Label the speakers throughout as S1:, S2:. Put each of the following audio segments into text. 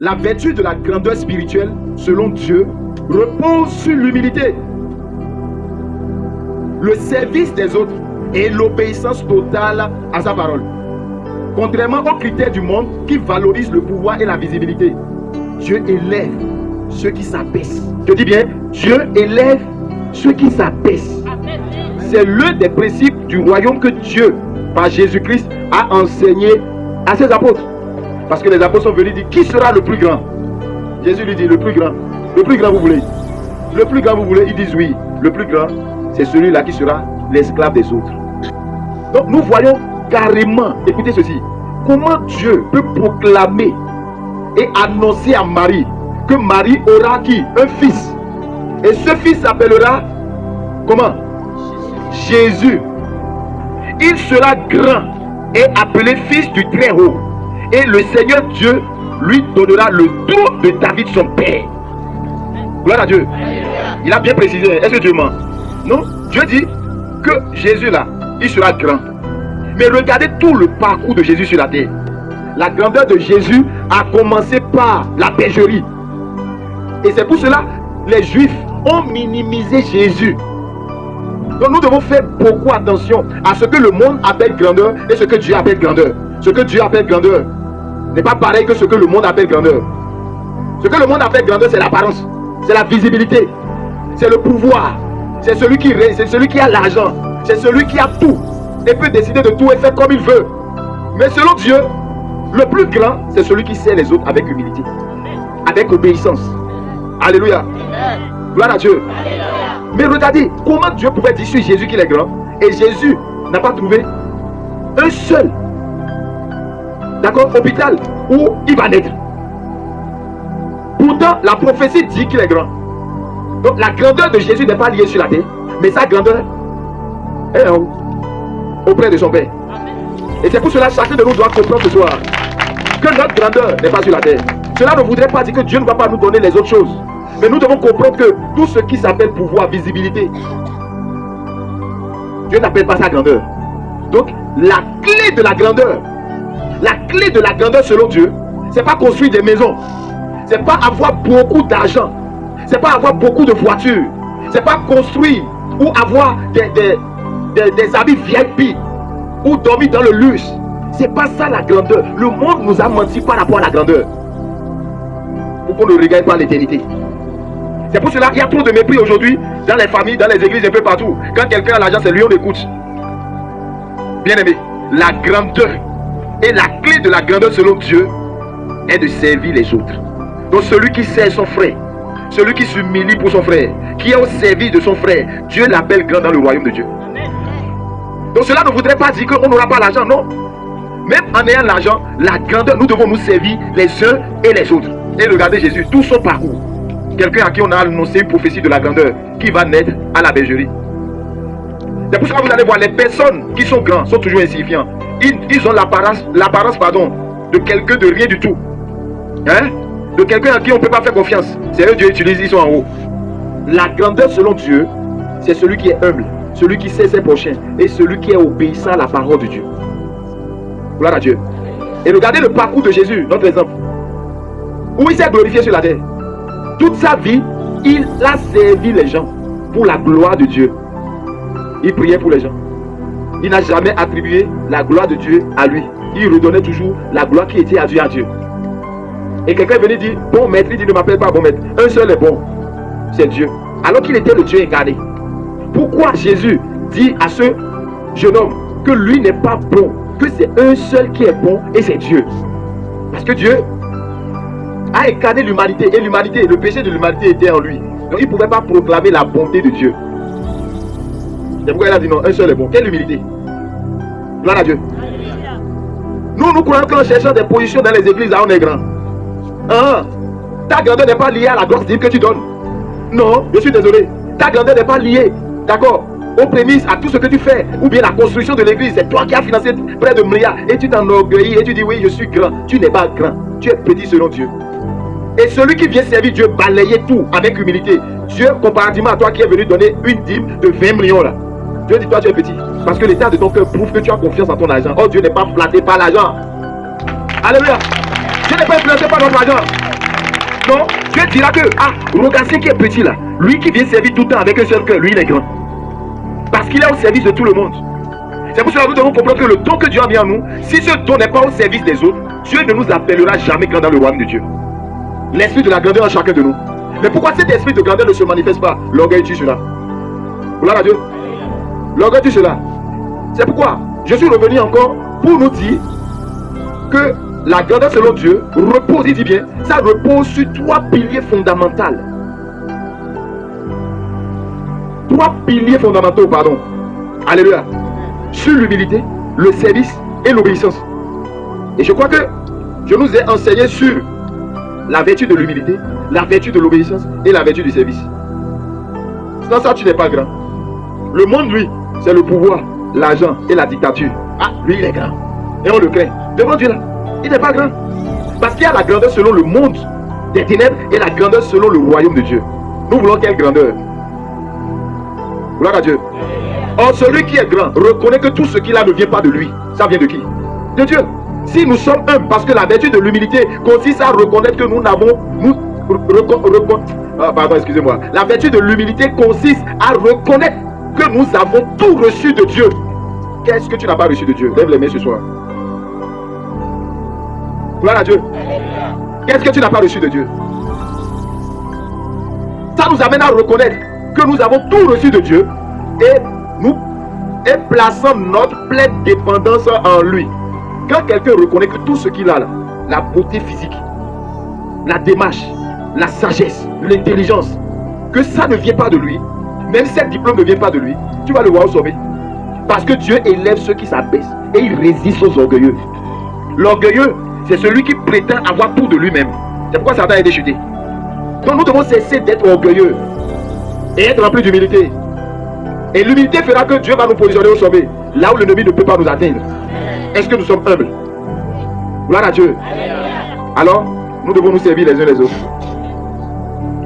S1: La vertu de la grandeur spirituelle, selon Dieu, repose sur l'humilité, le service des autres et l'obéissance totale à sa parole. Contrairement aux critères du monde qui valorisent le pouvoir et la visibilité, Dieu élève ceux qui s'abaissent. Je dis bien, Dieu élève ceux qui s'abaissent. C'est l'un des principes du royaume que Dieu, par Jésus-Christ, a enseigné à ses apôtres. Parce que les apôtres sont venus dire, qui sera le plus grand? Jésus lui dit, le plus grand. Le plus grand vous voulez? Le plus grand vous voulez? Ils disent oui. Le plus grand, c'est celui-là qui sera l'esclave des autres. Donc nous voyons carrément, écoutez ceci, comment Dieu peut proclamer et annoncer à Marie que Marie aura qui? Un fils. Et ce fils s'appellera comment? Jésus. Il sera grand et appelé fils du Très-Haut. Et le Seigneur Dieu lui donnera le trône de David son père. Gloire à Dieu. Il a bien précisé. Est-ce que Dieu ment? Non. Dieu dit que Jésus là, il sera grand. Mais regardez tout le parcours de Jésus sur la terre. La grandeur de Jésus a commencé par la bergerie. Et c'est pour cela que les Juifs ont minimisé Jésus. Donc nous devons faire beaucoup attention à ce que le monde appelle grandeur et ce que Dieu appelle grandeur. Ce que Dieu appelle grandeur n'est pas pareil que ce que le monde appelle grandeur. Ce que le monde appelle grandeur, c'est l'apparence, c'est la visibilité, c'est le pouvoir, c'est celui qui règne, c'est celui qui a l'argent, c'est celui qui a tout et peut décider de tout et faire comme il veut. Mais selon Dieu, le plus grand, c'est celui qui sert les autres avec humilité, avec obéissance. Alléluia. Gloire à Dieu. Mais regardez, comment Dieu pouvait dire sur Jésus qu'il est grand et Jésus n'a pas trouvé un seul, d'accord, hôpital où il va naître. Pourtant, la prophétie dit qu'il est grand. Donc la grandeur de Jésus n'est pas liée sur la terre, mais sa grandeur est en haut, auprès de son Père. Et c'est pour cela que chacun de nous doit comprendre ce soir que notre grandeur n'est pas sur la terre. Cela ne voudrait pas dire que Dieu ne va pas nous donner les autres choses. Mais nous devons comprendre que tout ce qui s'appelle pouvoir, visibilité, Dieu n'appelle pas sa grandeur. Donc la clé de la grandeur, selon Dieu, c'est pas construire des maisons, c'est pas avoir beaucoup d'argent, c'est pas avoir beaucoup de voitures, c'est pas construire ou avoir des habits VIP ou dormir dans le luxe. C'est pas ça la grandeur. Le monde nous a menti par rapport à la grandeur pour qu'on ne regarde pas l'éternité. C'est pour cela qu'il y a trop de mépris aujourd'hui dans les familles, dans les églises, un peu partout. Quand quelqu'un a l'argent, c'est lui on écoute. Bien aimé, la grandeur et la clé de la grandeur selon Dieu est de servir les autres. Donc celui qui sert son frère, celui qui s'humilie pour son frère, qui est au service de son frère, Dieu l'appelle grand dans le royaume de Dieu. Donc cela ne voudrait pas dire qu'on n'aura pas l'argent, non. Même en ayant l'argent, la grandeur, nous devons nous servir les uns et les autres. Et regardez Jésus, tout son parcours. Quelqu'un à qui on a annoncé une prophétie de la grandeur qui va naître à la bergerie. C'est pour ça que vous allez voir, les personnes qui sont grands sont toujours insignifiants. Ils ont l'apparence de quelqu'un de rien du tout. Hein? De quelqu'un à qui on ne peut pas faire confiance. C'est eux Dieu utilise, ils sont en haut. La grandeur selon Dieu, c'est celui qui est humble, celui qui sait ses prochains et celui qui est obéissant à la parole de Dieu. Gloire à Dieu. Et regardez le parcours de Jésus, notre exemple. Où il s'est glorifié sur la terre. Toute sa vie, il a servi les gens pour la gloire de Dieu. Il priait pour les gens. Il n'a jamais attribué la gloire de Dieu à lui. Il redonnait toujours la gloire qui était à Dieu. Et quelqu'un est venu dire, bon maître, il dit, ne m'appelle pas bon maître. Un seul est bon, c'est Dieu. Alors qu'il était le Dieu incarné. Pourquoi Jésus dit à ce jeune homme que lui n'est pas bon, que c'est un seul qui est bon et c'est Dieu? Parce que Dieu a incarné l'humanité et l'humanité, le péché de l'humanité était en lui. Donc il ne pouvait pas proclamer la bonté de Dieu. C'est pourquoi il a dit non, un seul est bon. Quelle humilité. Gloire à Dieu. Nous croyons qu'en cherchant des positions dans les églises, là on est grand. Ta grandeur n'est pas liée à la gloire divine que tu donnes. Non, je suis désolé. Ta grandeur n'est pas liée, d'accord, aux prémices, à tout ce que tu fais. Ou bien la construction de l'église, c'est toi qui as financé près de milliards. Et tu t'enorgueillis et tu dis oui, je suis grand. Tu n'es pas grand, tu es petit selon Dieu. Et celui qui vient servir Dieu, balayer tout avec humilité. Dieu, comparativement à toi qui est venu donner une dîme de 20 millions là. Dieu dit toi tu es petit. Parce que l'état de ton cœur prouve que tu as confiance en ton argent. Oh, Dieu n'est pas flatté par l'argent. Alléluia. Dieu n'est pas influencé par notre argent. Non, Dieu dira que, ah, regarde ce qui est petit là. Lui qui vient servir tout le temps avec un seul cœur, lui il est grand. Parce qu'il est au service de tout le monde. C'est pour cela que nous devons comprendre que le don que Dieu a mis en nous, si ce don n'est pas au service des autres, Dieu ne nous appellera jamais grand dans le royaume de Dieu. L'esprit de la grandeur en chacun de nous. Mais pourquoi cet esprit de grandeur ne se manifeste pas? L'orgueil tue cela. Gloire à Dieu. L'orgueil tue cela. C'est pourquoi je suis revenu encore pour nous dire que la grandeur selon Dieu repose, il dit bien, ça repose sur 3 piliers fondamentaux. 3 piliers fondamentaux, pardon. Alléluia. Sur l'humilité, le service et l'obéissance. Et je crois que je nous ai enseigné sur la vertu de l'humilité, la vertu de l'obéissance et la vertu du service. Sans ça, tu n'es pas grand. Le monde, lui, c'est le pouvoir, l'argent et la dictature. Ah, lui, il est grand. Et on le craint. Devant Dieu, là, il n'est pas grand. Parce qu'il y a la grandeur selon le monde des ténèbres et la grandeur selon le royaume de Dieu. Nous voulons quelle grandeur? Gloire à Dieu. Or, celui qui est grand reconnaît que tout ce qu'il a ne vient pas de lui. Ça vient de qui? De Dieu. Si nous sommes humbles, parce que la vertu de l'humilité consiste à reconnaître que nous n'avons... pardon, excusez-moi. La vertu de l'humilité consiste à reconnaître que nous avons tout reçu de Dieu. Qu'est-ce que tu n'as pas reçu de Dieu? Lève les mains ce soir. Gloire à Dieu. Qu'est-ce que tu n'as pas reçu de Dieu? Ça nous amène à reconnaître que nous avons tout reçu de Dieu et plaçons notre pleine dépendance en lui. Quand quelqu'un reconnaît que tout ce qu'il a là, la beauté physique, la démarche, la sagesse, l'intelligence, que ça ne vient pas de lui, même si ce diplôme ne vient pas de lui, tu vas le voir au sommet. Parce que Dieu élève ceux qui s'abaissent et il résiste aux orgueilleux. L'orgueilleux, c'est celui qui prétend avoir tout de lui-même. C'est pourquoi Satan a été chuté. Donc nous devons cesser d'être orgueilleux et être remplis d'humilité. Et l'humilité fera que Dieu va nous positionner au sommet, là où l'ennemi ne peut pas nous atteindre. Est-ce que nous sommes humbles? Gloire à Dieu. Alors, nous devons nous servir les uns les autres.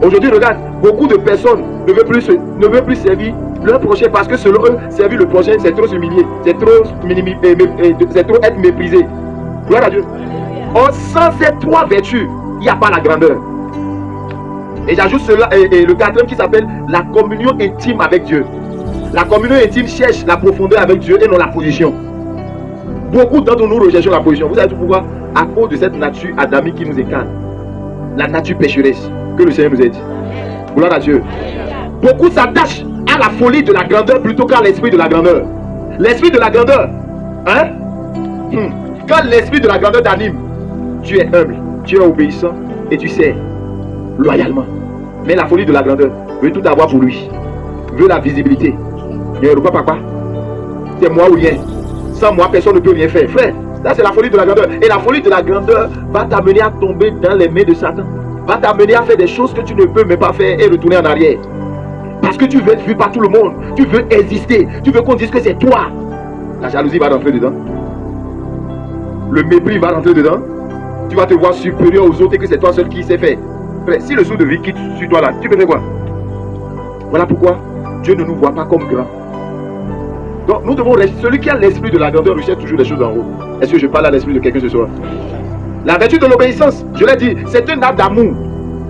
S1: Aujourd'hui, regarde, beaucoup de personnes ne veulent plus servir leur prochain parce que selon eux, servir le prochain, c'est trop s'humilier, c'est trop être méprisé. Gloire à Dieu. Or, sans ces 3 vertus, il n'y a pas la grandeur. Et j'ajoute cela, et le 4e qui s'appelle la communion intime avec Dieu. La communion intime cherche la profondeur avec Dieu et non la position. Beaucoup d'entre nous recherchons la position. Vous savez tout pourquoi? À cause de cette nature adamique qui nous écarte. La nature pécheresse. Que le Seigneur nous aide. Gloire à Dieu. Beaucoup s'attachent à la folie de la grandeur plutôt qu'à l'esprit de la grandeur. L'esprit de la grandeur. Hein? Quand l'esprit de la grandeur t'anime, tu es humble, tu es obéissant et tu sers loyalement. Mais la folie de la grandeur veut tout avoir pour lui. Veut la visibilité. Papa, c'est moi ou rien. Sans moi, personne ne peut rien faire. Frère, ça c'est la folie de la grandeur. Et la folie de la grandeur va t'amener à tomber dans les mains de Satan. Va t'amener à faire des choses que tu ne peux même pas faire et retourner en arrière. Parce que tu veux être vu par tout le monde. Tu veux exister. Tu veux qu'on dise que c'est toi. La jalousie va rentrer dedans. Le mépris va rentrer dedans. Tu vas te voir supérieur aux autres et que c'est toi seul qui sait faire. Frère, si le sou de vie quitte sur toi là, tu peux faire quoi? Voilà pourquoi Dieu ne nous voit pas comme grand. Donc nous devons rester. Celui qui a l'esprit de la grandeur recherche toujours des choses en haut. Est-ce que je parle à l'esprit de quelqu'un ce soir? La vertu de l'obéissance, je l'ai dit, c'est un acte d'amour,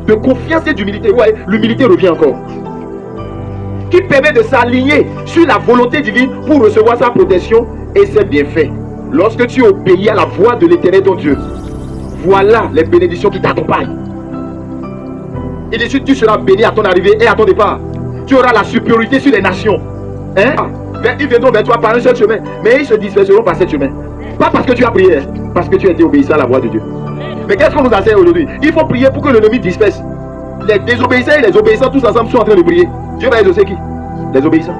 S1: de confiance et d'humilité. Ouais, l'humilité revient encore. Qui permet de s'aligner sur la volonté divine pour recevoir sa protection et ses bienfaits. Lorsque tu obéis à la voix de l'Éternel ton Dieu, voilà les bénédictions qui t'accompagnent. Il dit, tu seras béni à ton arrivée et à ton départ. Tu auras la supériorité sur les nations. Hein? Ils viendront vers toi par un seul chemin, mais ils se disperseront par 7 chemins. Pas parce que tu as prié, parce que tu as été obéissant à la voix de Dieu. Mais qu'est-ce qu'on nous enseigne aujourd'hui? Il faut prier pour que l'ennemi disperse. Les désobéissants et les obéissants tous ensemble sont en train de prier. Dieu va exaucer qui? Les obéissants.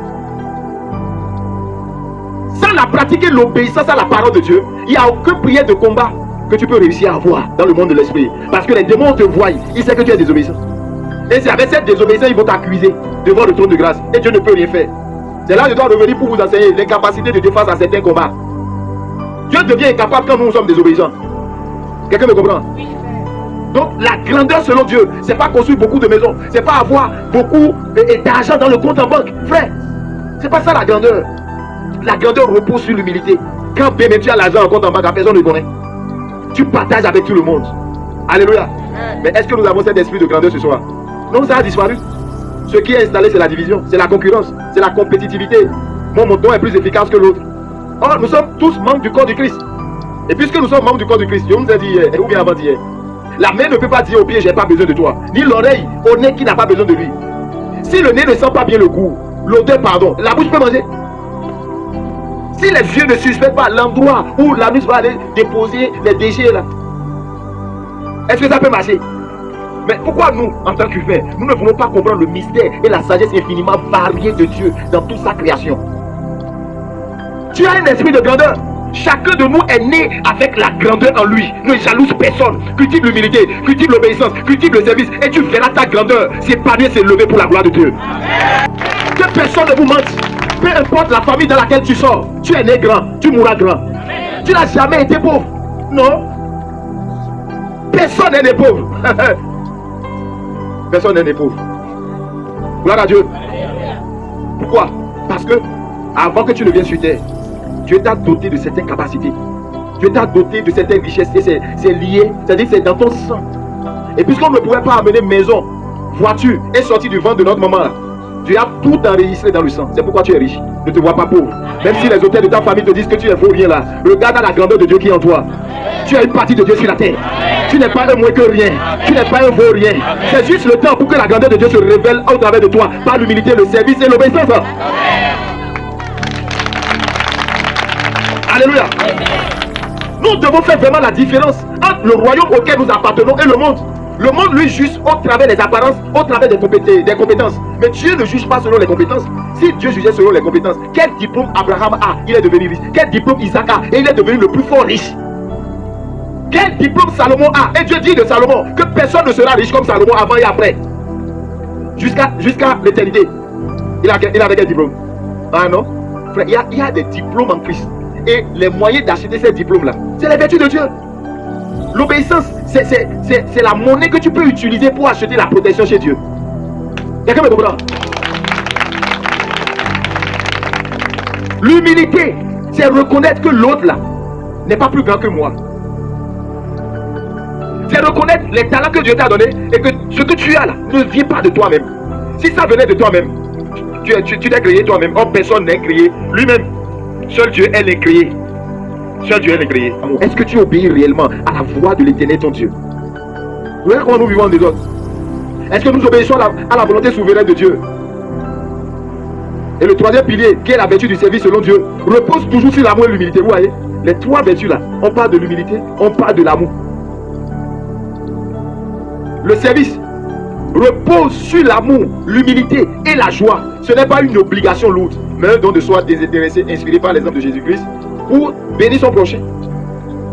S1: Sans la pratiquer l'obéissance à la parole de Dieu, il n'y a aucune prière de combat que tu peux réussir à avoir dans le monde de l'esprit. Parce que les démons te voient, ils savent que tu es désobéissant. Et c'est avec cette désobéissance ils vont t'accuser devant le trône de grâce. Et Dieu ne peut rien faire. C'est là que je dois revenir pour vous enseigner les capacités de défense à certains combats. Dieu devient incapable quand nous sommes désobéissants. Quelqu'un me comprend? Donc la grandeur selon Dieu, c'est pas construire beaucoup de maisons, c'est pas avoir beaucoup d'argent dans le compte en banque. Frère, c'est pas ça la grandeur. La grandeur repose sur l'humilité. Quand même tu as l'argent en compte en banque, personne ne connaît. Tu partages avec tout le monde. Alléluia. Mais est-ce que nous avons cet esprit de grandeur ce soir? Non, ça a disparu. Ce qui est installé, c'est la division, c'est la concurrence, c'est la compétitivité. Moi, mon don est plus efficace que l'autre. Or, nous sommes tous membres du corps du Christ. Et puisque nous sommes membres du corps du Christ, je vous ai dit hier, ou bien avant-hier, la main ne peut pas dire au pied, j'ai pas besoin de toi. Ni l'oreille au nez qui n'a pas besoin de lui. Si le nez ne sent pas bien le goût, l'odeur, pardon, la bouche peut manger. Si les yeux ne suspectent pas l'endroit où l'anus va aller déposer les déchets là, est-ce que ça peut marcher? Mais pourquoi nous, en tant qu'humains, nous ne voulons pas comprendre le mystère et la sagesse infiniment variée de Dieu dans toute sa création? Tu as un esprit de grandeur. Chacun de nous est né avec la grandeur en lui. Ne jalouse personne. Cultive l'humilité, cultive l'obéissance, cultive le service, et tu verras ta grandeur s'épanouir, s'élever pour la gloire de Dieu. Que personne ne vous mente. Peu importe la famille dans laquelle tu sors, tu es né grand, tu mourras grand. Tu n'as jamais été pauvre. Non. Personne n'est né pauvre. Personne n'est né pauvre. Gloire à Dieu. Pourquoi? Parce que avant que tu ne viennes sur terre, Dieu t'a doté de certaines capacités. Dieu t'a doté de certaines richesses. Et c'est lié, c'est-à-dire que c'est dans ton sang. Et puisqu'on ne pouvait pas amener maison, voiture et sortir du ventre de notre maman, Dieu a tout enregistré dans le sang. C'est pourquoi tu es riche. Ne te vois pas pauvre. Même si les auteurs de ta famille te disent que tu es vaut rien là, regarde à la grandeur de Dieu qui est en toi. Tu as une partie de Dieu sur la terre. Tu n'es pas un moins que rien. Tu n'es pas un vaut rien. C'est juste le temps pour que la grandeur de Dieu se révèle au travers de toi par l'humilité, le service et l'obéissance. Alléluia. Nous devons faire vraiment la différence entre le royaume auquel nous appartenons et le monde. Le monde lui juge au travers des apparences, au travers des compétences. Mais Dieu ne juge pas selon les compétences. Si Dieu jugeait selon les compétences, quel diplôme Abraham a? Il est devenu riche. Quel diplôme Isaac a? Et il est devenu le plus fort riche. Quel diplôme Salomon a? Et Dieu dit de Salomon que personne ne sera riche comme Salomon avant et après. Jusqu'à l'éternité. Il avait quel diplôme? Ah non? Frère, il y a des diplômes en Christ. Et les moyens d'acheter ces diplômes-là, c'est la vertu de Dieu. L'obéissance, c'est la monnaie que tu peux utiliser pour acheter la protection chez Dieu. Quelqu'un me comprend? L'humilité, c'est reconnaître que l'autre là n'est pas plus grand que moi. C'est reconnaître les talents que Dieu t'a donnés et que ce que tu as là ne vient pas de toi-même. Si ça venait de toi-même, tu t'es créé toi-même. Or, personne n'est créé lui-même. Seul Dieu est l'incréé. Seul Dieu est l'incréé. Est-ce que tu obéis réellement à la voix de l'Éternel ton Dieu? Regardez comment nous vivons des autres. Est-ce que nous obéissons à la volonté souveraine de Dieu? Et le troisième pilier, qui est la vertu du service selon Dieu, repose toujours sur l'amour et l'humilité. Vous voyez? Les trois vertus là, on parle de l'humilité, on parle de l'amour. Le service repose sur l'amour, l'humilité et la joie. Ce n'est pas une obligation lourde, mais un don de soi désintéressé, inspiré par l'exemple de Jésus-Christ, pour bénir son prochain.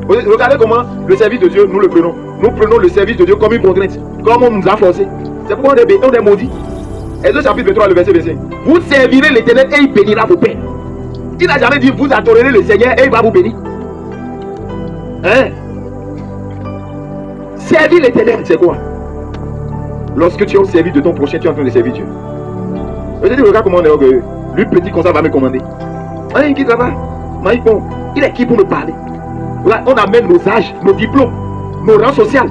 S1: Regardez comment le service de Dieu, nous le prenons. Nous prenons le service de Dieu comme une contrainte, comme on nous a forcé. C'est pourquoi on est maudit. Exode chapitre 23, le verset 25. Vous servirez l'Éternel et il bénira vos pères. Il n'a jamais dit vous adorerez le Seigneur et il va vous bénir. Hein? Servir l'Éternel, c'est quoi? Lorsque tu es au service de ton prochain, tu es en train de servir Dieu. Je dis, regarde comment on est orgueilleux. Lui, petit comme ça, va me commander. Hein, qui travaille? Il est qui pour me parler? Là, on amène nos âges, nos diplômes, nos rangs sociaux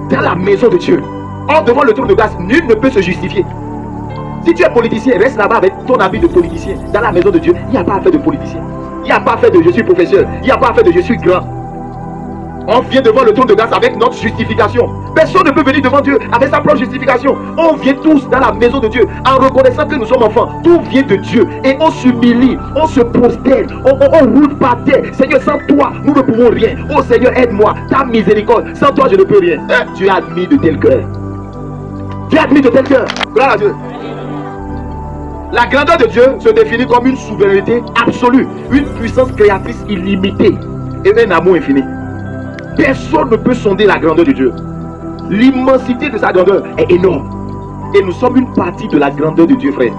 S1: dans la maison de Dieu. Or, devant le trône de grâce, nul ne peut se justifier. Si tu es politicien, reste là-bas avec ton habit de politicien. Dans la maison de Dieu, il n'y a pas à faire de politicien. Il n'y a pas à faire de je suis professeur. Il n'y a pas à faire de je suis grand. On vient devant le trône de grâce avec notre justification. Personne ne peut venir devant Dieu avec sa propre justification. On vient tous dans la maison de Dieu en reconnaissant que nous sommes enfants. Tout vient de Dieu. Et on s'humilie, on se prosterne, on roule par terre. Seigneur, sans toi, nous ne pouvons rien. Oh Seigneur, aide-moi. Ta miséricorde. Sans toi, je ne peux rien. Tu as admis de tel cœur. Tu as admis de tel cœur. Gloire à Dieu. La grandeur de Dieu se définit comme une souveraineté absolue, une puissance créatrice illimitée et un amour infini. Personne ne peut sonder la grandeur de Dieu. L'immensité de sa grandeur est énorme. Et nous sommes une partie de la grandeur de Dieu, frère.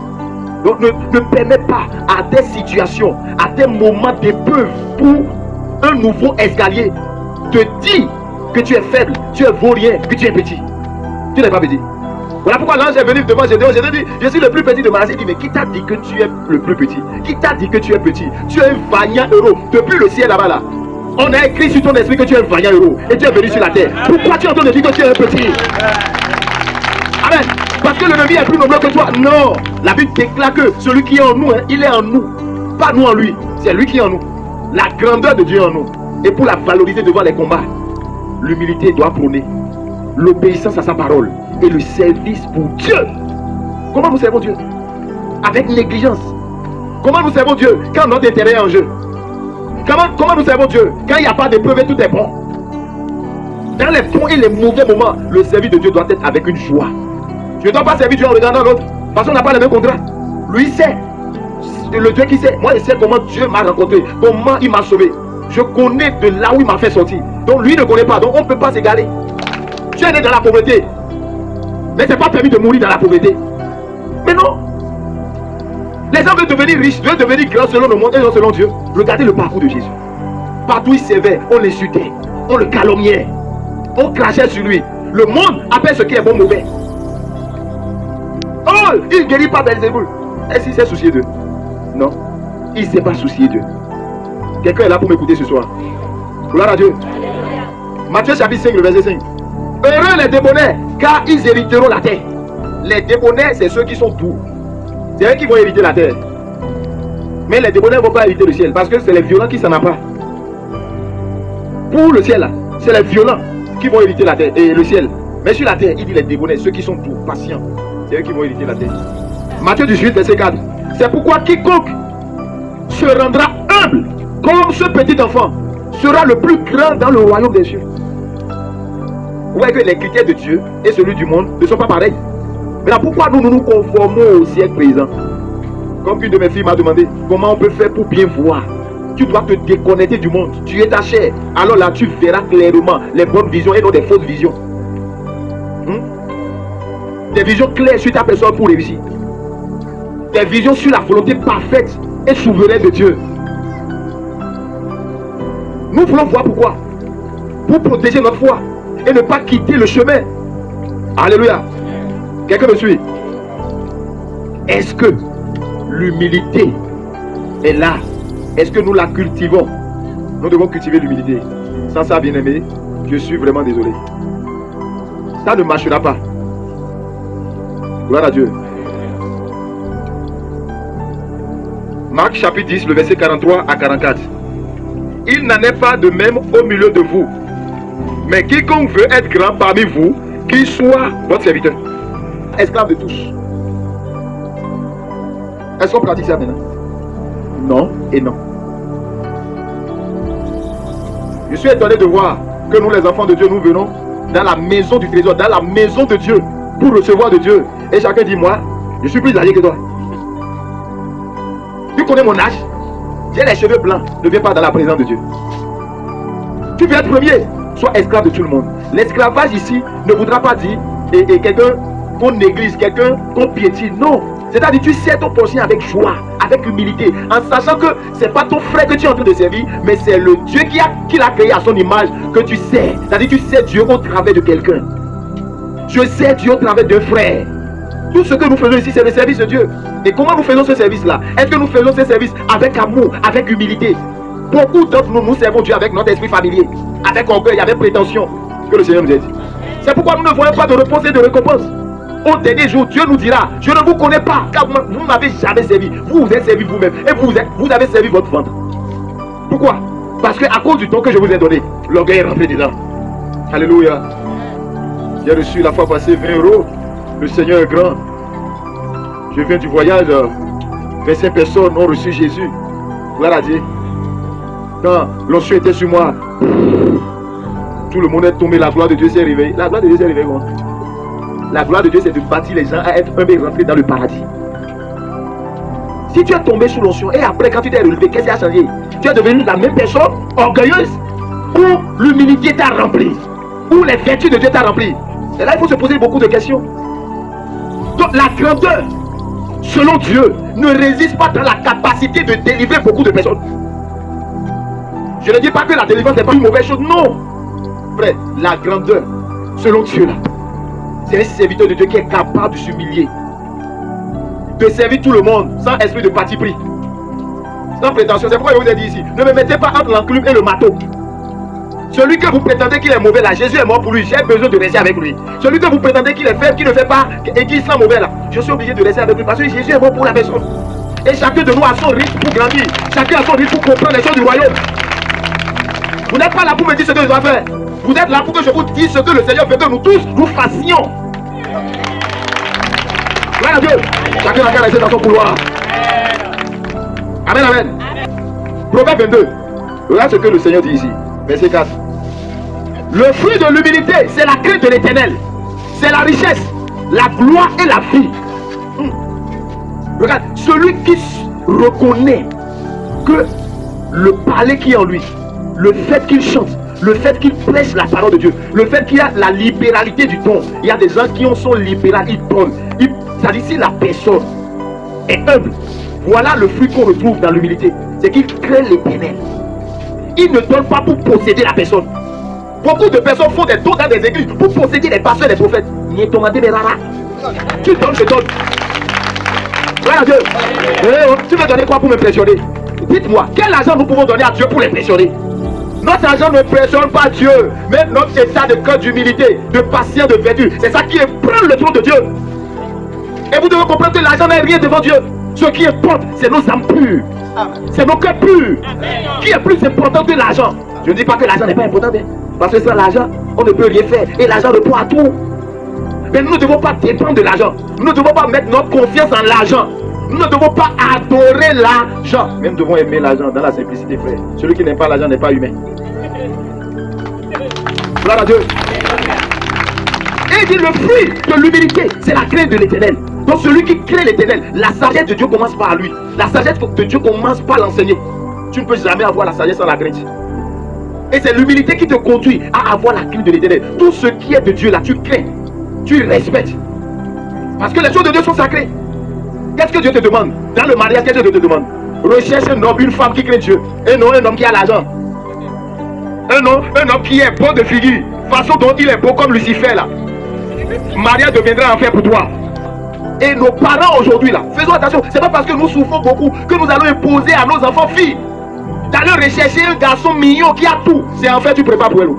S1: Donc ne permets pas à des situations, à des moments d'épreuve pour un nouveau escalier te dire que tu es faible, tu es vaurien, que tu es petit. Tu n'es pas petit. Voilà pourquoi l'ange est venu devant Gédéon. Gédéon dit, je suis le plus petit de Manassé. Il dit, mais qui t'a dit que tu es le plus petit? Qui t'a dit que tu es petit? Tu es un vaillant héros. Depuis le ciel là-bas là. On a écrit sur ton esprit que tu es un vaillant héros et tu es venu sur la terre. Pourquoi tu es en train de dire que tu es un petit? Amen. Parce que l'ennemi est plus nombreux que toi. Non. La Bible déclare que celui qui est en nous, il est en nous. Pas nous en lui. C'est lui qui est en nous. La grandeur de Dieu en nous. Et pour la valoriser devant les combats, l'humilité doit prôner l'obéissance à sa parole et le service pour Dieu. Comment nous servons Dieu? Avec négligence. Comment nous servons Dieu quand notre intérêt est en jeu? Comment nous servons Dieu quand il n'y a pas d'épreuve et tout est bon? Dans les bons et les mauvais moments, le service de Dieu doit être avec une joie. Je ne dois pas servir Dieu en regardant l'autre, parce qu'on n'a pas le même contrat. Lui sait, le Dieu qui sait. Moi je sais comment Dieu m'a rencontré, comment il m'a sauvé. Je connais de là où il m'a fait sortir. Donc lui ne connaît pas, donc on ne peut pas s'égaler. Tu es né dans la pauvreté, mais ce n'est pas permis de mourir dans la pauvreté. Mais non. Les gens veulent devenir riches, veulent devenir grands selon le monde et non selon Dieu. Regardez le parcours de Jésus. Partout il servait, on l'insultait, on le calomniait, on crachait sur lui. Le monde appelle ce qui est bon mauvais. Oh, il ne guérit pas Belzéboul. Est-ce qu'il s'est soucié d'eux? Non, il ne s'est pas soucié d'eux. Quelqu'un est là pour m'écouter ce soir. Gloire à Dieu. Matthieu chapitre 5, le verset 5. Heureux les débonnaires, car ils hériteront la terre. Les débonnaires, c'est ceux qui sont doux. C'est eux qui vont hériter la terre. Mais les débonnaires ne vont pas hériter le ciel, parce que c'est les violents qui s'en apparent. Pour le ciel, c'est les violents qui vont hériter la terre et le ciel. Mais sur la terre, il dit les débonnaires, ceux qui sont doux, patients. C'est eux qui vont hériter la terre. Matthieu 18, verset 4. C'est pourquoi quiconque se rendra humble comme ce petit enfant sera le plus grand dans le royaume des cieux. Vous voyez que les critères de Dieu et celui du monde ne sont pas pareils. Maintenant, pourquoi nous nous conformons au siècle présent? Comme une de mes filles m'a demandé, comment on peut faire pour bien voir? Tu dois te déconnecter du monde. Tu es ta chair. Alors là, tu verras clairement les bonnes visions et non des fausses visions. Des visions claires sur ta personne pour réussir. Des visions sur la volonté parfaite et souveraine de Dieu. Nous voulons voir pourquoi. Pour protéger notre foi et ne pas quitter le chemin. Alléluia. Quelqu'un me suit? Est-ce que l'humilité est là? Est-ce que nous la cultivons? Nous devons cultiver l'humilité. Sans ça, bien-aimé, je suis vraiment désolé. Ça ne marchera pas. Gloire à Dieu. Marc chapitre 10, le verset 43 à 44. Il n'en est pas de même au milieu de vous. Mais quiconque veut être grand parmi vous, qu'il soit votre serviteur. Esclave de tous. Est-ce qu'on pratique ça maintenant? Non et non. Je suis étonné de voir que nous les enfants de Dieu, nous venons dans la maison du trésor, dans la maison de Dieu, pour recevoir de Dieu. Et chacun dit, moi, je suis plus âgé que toi. Tu connais mon âge? J'ai les cheveux blancs, ne viens pas dans la présence de Dieu. Tu veux être premier, sois esclave de tout le monde. L'esclavage ici ne voudra pas dire et quelqu'un qu'on néglige, quelqu'un qu'on piétine. Non. C'est-à-dire tu sais ton prochain avec joie, avec humilité, en sachant que ce n'est pas ton frère que tu es en train de servir, mais c'est le Dieu qui l'a créé à son image que tu sais. C'est-à-dire tu sais Dieu au travers de quelqu'un. Je sais Dieu au travers d'un frère. Tout ce que nous faisons ici, c'est le service de Dieu. Et comment nous faisons ce service-là? Est-ce que nous faisons ce service avec amour, avec humilité? Beaucoup d'entre nous, nous servons Dieu avec notre esprit familier, avec orgueil, avec prétention. Que le Seigneur nous aide. C'est pourquoi nous ne voyons pas de réponse et de récompense. Au dernier jour, Dieu nous dira, je ne vous connais pas, car vous ne m'avez jamais servi. Vous vous êtes servi vous-même et vous avez servi votre ventre. Pourquoi? Parce qu'à cause du temps que je vous ai donné, l'orgueil est rentré dedans. Alléluia. J'ai reçu la fois passée 20 €. Le Seigneur est grand. Je viens du voyage. 25 personnes ont reçu Jésus. Gloire à Dieu. Quand l'onction était sur moi, tout le monde est tombé. La gloire de Dieu s'est réveillée. La gloire de Dieu s'est réveillée. La gloire de Dieu, c'est de bâtir les gens à être humbles et rentrer dans le paradis. Si tu es tombé sous l'onction et après, quand tu t'es relevé, qu'est-ce qui a changé? Tu es devenu la même personne, orgueilleuse, ou l'humilité t'a rempli, ou les vertus de Dieu t'a rempli. Et là, il faut se poser beaucoup de questions. Donc, la grandeur, selon Dieu, ne résiste pas dans la capacité de délivrer beaucoup de personnes. Je ne dis pas que la délivrance n'est pas une mauvaise chose, non. Frère, la grandeur, selon Dieu, là, c'est un serviteur de Dieu qui est capable de s'humilier, de servir tout le monde sans esprit de parti pris, sans prétention. C'est pourquoi je vous ai dit ici, ne me mettez pas entre l'enclume et le marteau. Celui que vous prétendez qu'il est mauvais là, Jésus est mort pour lui. J'ai besoin de rester avec lui. Celui que vous prétendez qu'il est faible, qu'il ne fait pas et qu'il sent mauvais là, je suis obligé de rester avec lui parce que Jésus est mort pour la personne. Et chacun de nous a son rythme pour grandir. Chacun a son rythme pour comprendre les choses du royaume. Vous n'êtes pas là pour me dire ce que je dois faire. Vous êtes là pour que je vous dise ce que le Seigneur veut que nous tous nous fassions. Gloire à Dieu. Chacun a qu'à rester dans son couloir. Amen, amen. Proverbe 22. Regarde ce que le Seigneur dit ici. Verset 4. Le fruit de l'humilité, c'est la crainte de l'Éternel. C'est la richesse, la gloire et la vie. Regarde, celui qui reconnaît que le parler qui est en lui, le fait qu'il chante, le fait qu'il prêche la parole de Dieu, le fait qu'il y a la libéralité du don. Il y a des gens qui sont libéraux, ils donnent. C'est-à-dire si la personne est humble, voilà le fruit qu'on retrouve dans l'humilité. C'est qu'il crée l'Éternel. Il ne donne pas pour posséder la personne. Beaucoup de personnes font des dons dans des églises pour posséder les pasteurs et les prophètes. Tu donnes, je donne. Voilà Dieu. Tu veux donner quoi pour m'impressionner? Dites-moi, quel argent nous pouvons donner à Dieu pour l'impressionner? Notre argent ne pressionne pas Dieu, mais notre état de cœur d'humilité, de patience, de vertu. C'est ça qui prend le trône de Dieu. Et vous devez comprendre que l'argent n'est rien devant Dieu. Ce qui importe, c'est nos âmes pures. C'est nos cœurs purs. Qui est plus important que l'argent? Je ne dis pas que l'argent n'est pas important, parce que sans l'argent, on ne peut rien faire. Et l'argent répond à tout. Mais nous ne devons pas dépendre de l'argent. Nous ne devons pas mettre notre confiance en l'argent. Nous ne devons pas adorer l'argent. Mais nous devons aimer l'argent dans la simplicité, frère. Celui qui n'aime pas l'argent n'est pas humain. Gloire à Dieu. Et il dit le fruit de l'humilité, c'est la crainte de l'Éternel. Donc celui qui crée l'Éternel, la sagesse de Dieu commence par lui. La sagesse de Dieu commence par l'enseigner. Tu ne peux jamais avoir la sagesse sans la crainte. Et c'est l'humilité qui te conduit à avoir la crainte de l'Éternel. Tout ce qui est de Dieu là, tu crains, tu respectes. Parce que les choses de Dieu sont sacrées. Qu'est-ce que Dieu te demande? Dans le mariage, qu'est-ce que Dieu te demande? Recherche un homme, une femme qui craint Dieu. Et non un homme qui a l'argent. Un homme qui est beau de figure. Façon dont il est beau comme Lucifer là. Maria deviendra enfer pour toi. Et nos parents aujourd'hui là, faisons attention. C'est pas parce que nous souffrons beaucoup que nous allons imposer à nos enfants filles d'aller rechercher un garçon mignon qui a tout. C'est en fait tu prépares pour elle.